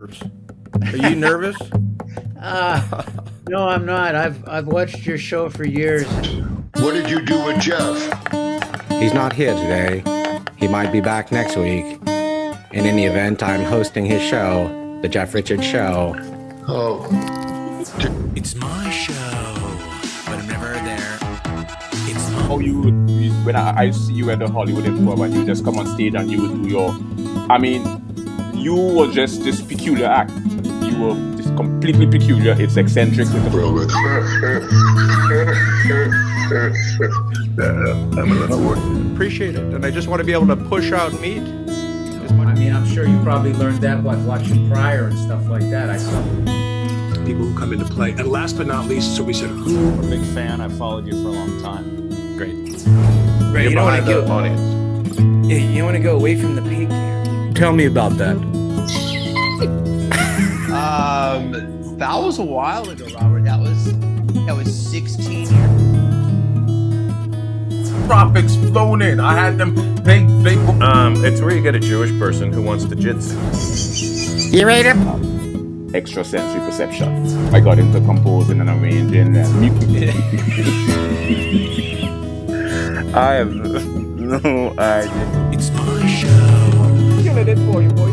Are you nervous? No, I'm not. I've watched your show for years. What did you do with Jeff? He's not here today. He might be back next week. In any event, I'm hosting his show, The Jeff Richards Show. Oh. It's my show, but I'm never there. It's my... Oh, when I see you at the Hollywood Improv and you just come on stage and you would do your... I mean, you were just this peculiar act. You were just completely peculiar. It's eccentric. I'm a little Appreciate it. And I just want to be able to push out meat. I mean, I'm sure you probably learned that by watching Pryor and stuff like that. I saw people who come into play. And last but not least, so we said, I'm a big fan. I've followed you for a long time. Great. Right, you don't want to go. Audience. Yeah, you don't want to go away from the pig here. Tell me about that. That was a while ago, Robert. That was 16 years. Tropics flown in. I had them. They. It's where you get a Jewish person who wants to jitsu. You ready to? Extrasensory perception. I got into composing and arranging and I have no idea. It's my show. Killing it for you, boy.